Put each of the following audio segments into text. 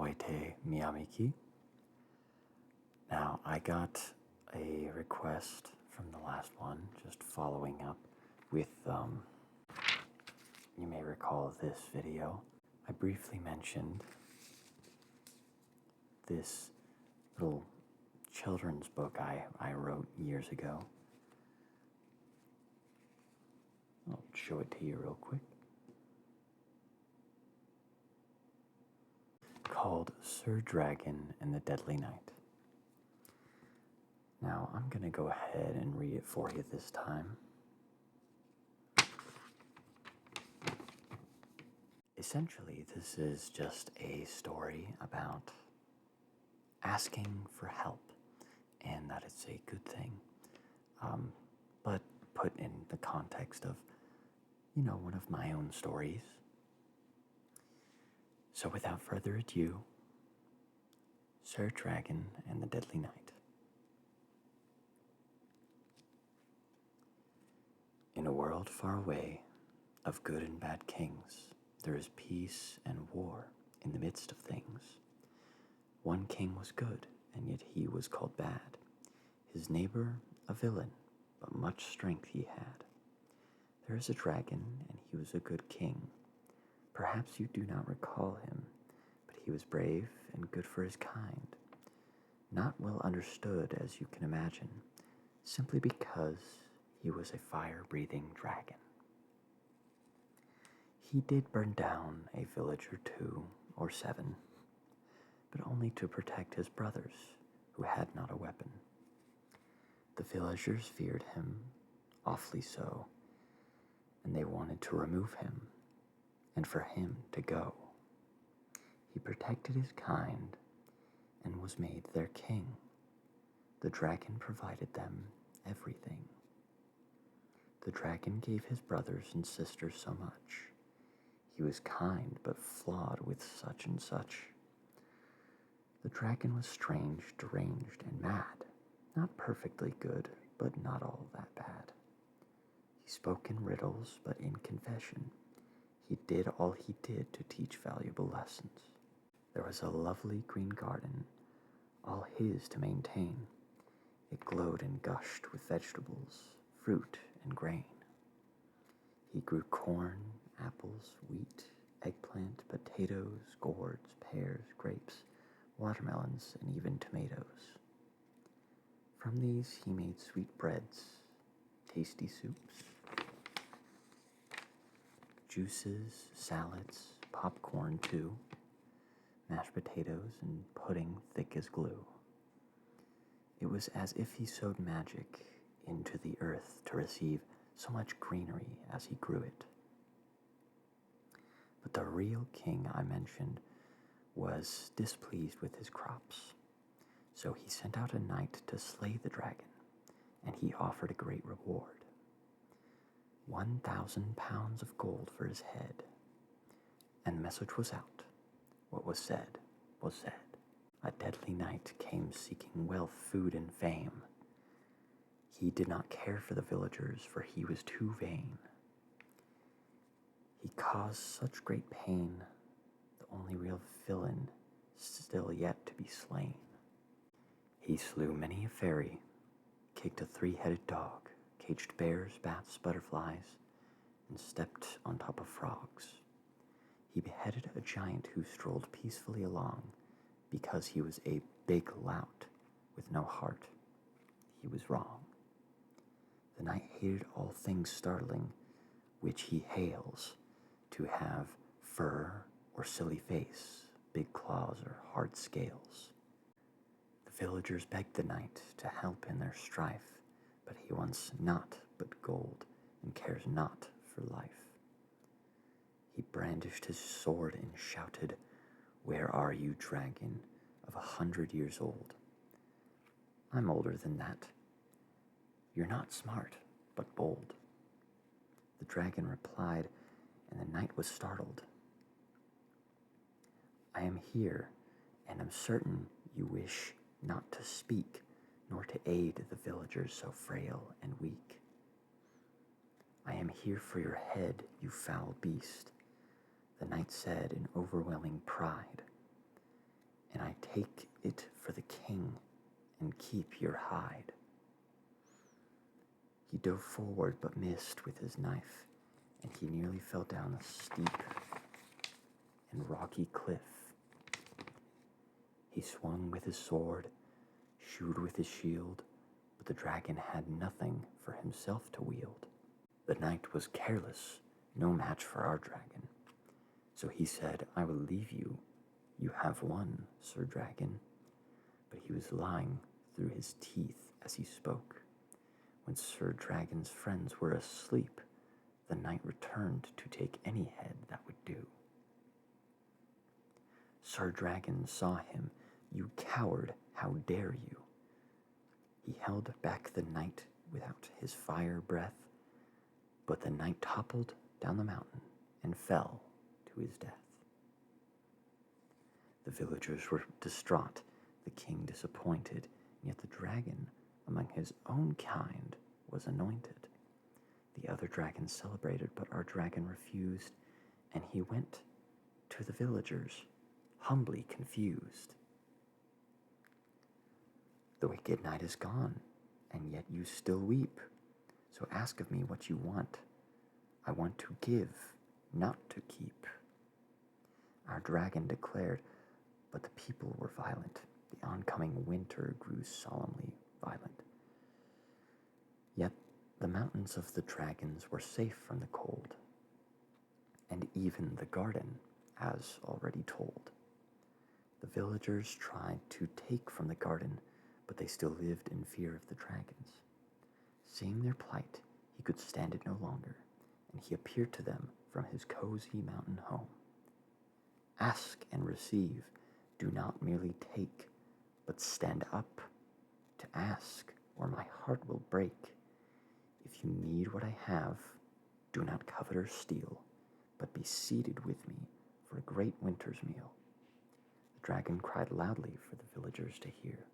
Oite Miyamiki. Now, I got a request from the last one, just following up with, you may recall this video. I briefly mentioned this little children's book I wrote years ago. I'll show it to you real quick. Called Sir Dragon and the Deadly Knight. Now, I'm going to go ahead and read it for you this time. Essentially, this is just a story about asking for help, and that it's a good thing, but put in the context of, one of my own stories. So without further ado, Sir Dragon and the Deadly Knight. In a world far away of good and bad kings, there is peace and war in the midst of things. One king was good, and yet he was called bad. His neighbor a villain, but much strength he had. There is a dragon, and he was a good king. Perhaps you do not recall him, but he was brave and good for his kind. Not well understood, as you can imagine, simply because he was a fire-breathing dragon. He did burn down a village or 2 or 7, but only to protect his brothers, who had not a weapon. The villagers feared him, awfully so, and they wanted to remove him, and for him to go. He protected his kind, and was made their king. The dragon provided them everything. The dragon gave his brothers and sisters so much. He was kind, but flawed with such and such. The dragon was strange, deranged, and mad. Not perfectly good, but not all that bad. He spoke in riddles, but in confession. He did all he did to teach valuable lessons. There was a lovely green garden, all his to maintain. It glowed and gushed with vegetables, fruit, and grain. He grew corn, apples, wheat, eggplant, potatoes, gourds, pears, grapes, watermelons, and even tomatoes. From these he made sweet breads, tasty soups, juices, salads, popcorn too, mashed potatoes, and pudding thick as glue. It was as if he sowed magic into the earth to receive so much greenery as he grew it. But the real king I mentioned was displeased with his crops. So he sent out a knight to slay the dragon, and he offered a great reward. 1,000 pounds of gold for his head. And the message was out. What was said was said. A deadly knight came seeking wealth, food, and fame. He did not care for the villagers, for he was too vain. He caused such great pain, the only real villain still yet to be slain. He slew many a fairy, kicked a 3-headed dog, caged bears, bats, butterflies, and stepped on top of frogs. He beheaded a giant who strolled peacefully along because he was a big lout with no heart. He was wrong. The knight hated all things startling, which he hails to have fur or silly face, big claws or hard scales. The villagers begged the knight to help in their strife, but he wants naught but gold and cares not for life. He brandished his sword and shouted, "Where are you, dragon of 100 years old?" "I'm older than that." "You're not smart, but bold." The dragon replied, and the knight was startled. "I am here, and am certain you wish not to speak, nor to aid the villagers so frail and weak." "I am here for your head, you foul beast," the knight said in overwhelming pride. and I take it for the king and keep your hide." He dove forward but missed with his knife, and he nearly fell down a steep and rocky cliff. He swung with his sword, shooed with his shield, but the dragon had nothing for himself to wield. The knight was careless, no match for our dragon. So he said, "I will leave you. You have won, Sir Dragon." But he was lying through his teeth as he spoke. When Sir Dragon's friends were asleep, the knight returned to take any head that would do. Sir Dragon saw him. "You coward, how dare you?" He held back the knight without his fire breath, but the knight toppled down the mountain and fell to his death. The villagers were distraught, the king disappointed, and yet the dragon among his own kind was anointed. The other dragons celebrated, but our dragon refused, and he went to the villagers, humbly confused. "The wicked knight is gone, and yet you still weep. So ask of me what you want. I want to give, not to keep." Our dragon declared, but the people were violent. The oncoming winter grew solemnly violent. Yet the mountains of the dragons were safe from the cold, and even the garden, as already told. The villagers tried to take from the garden, but they still lived in fear of the dragons. Seeing their plight, he could stand it no longer, and he appeared to them from his cozy mountain home. "Ask and receive. Do not merely take, but stand up to ask, or my heart will break. If you need what I have, do not covet or steal, but be seated with me for a great winter's meal." The dragon cried loudly for the villagers to hear.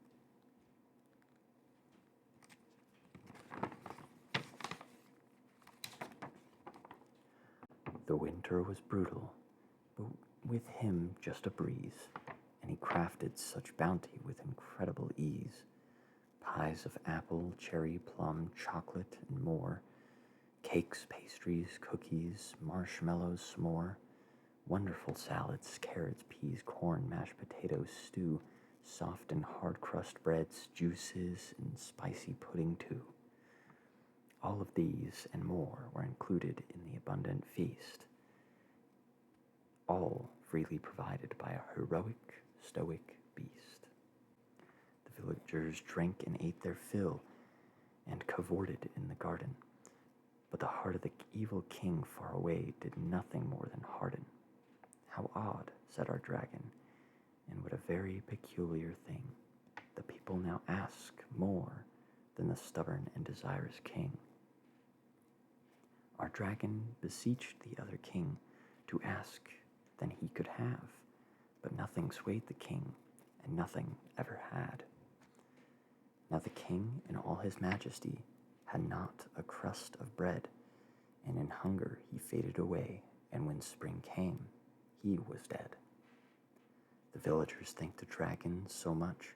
The winter was brutal, but with him just a breeze, and he crafted such bounty with incredible ease. Pies of apple, cherry, plum, chocolate, and more. Cakes, pastries, cookies, marshmallows, s'more. Wonderful salads, carrots, peas, corn, mashed potatoes, stew, soft and hard crust breads, juices, and spicy pudding too. All of these and more were included in the abundant feast, all freely provided by a heroic, stoic beast. The villagers drank and ate their fill and cavorted in the garden, but the heart of the evil king far away did nothing more than harden. "How odd," said our dragon, "and what a very peculiar thing. The people now ask more than the stubborn and desirous king." Our dragon beseeched the other king to ask than he could have, but nothing swayed the king, and nothing ever had. Now the king, in all his majesty, had not a crust of bread, and in hunger he faded away, and when spring came, he was dead. The villagers thanked the dragon so much,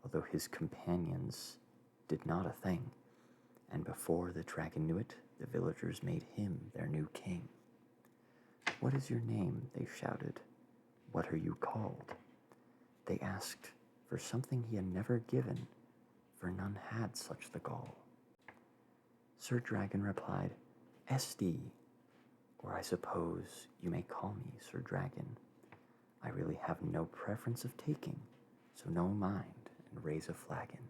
although his companions did not a thing, and before the dragon knew it, the villagers made him their new king. "What is your name?" they shouted. "What are you called?" They asked for something he had never given, for none had such the gall. Sir Dragon replied, "SD, or I suppose you may call me Sir Dragon. I really have no preference of taking, so no mind, and raise a flagon."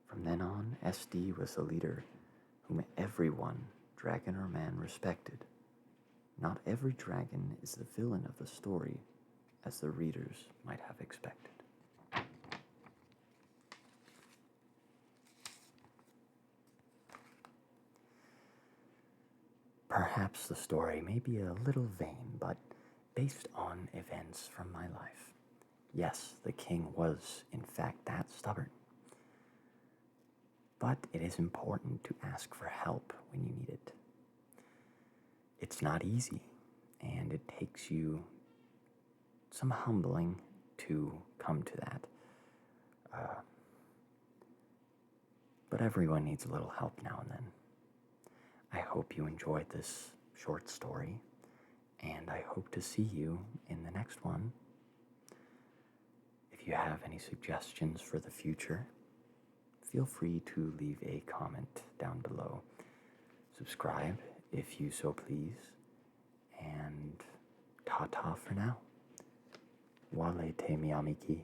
From then on, SD was the leader whom everyone, dragon or man, respected. Not every dragon is the villain of the story, as the readers might have expected. Perhaps the story may be a little vain, but based on events from my life. Yes, the king was, in fact, that stubborn. But it is important to ask for help when you need it. It's not easy, and it takes you some humbling to come to that. But everyone needs a little help now and then. I hope you enjoyed this short story, and I hope to see you in the next one. If you have any suggestions for the future, feel free to leave a comment down below. Subscribe if you so please, and ta-ta for now. Wale te mi amiki.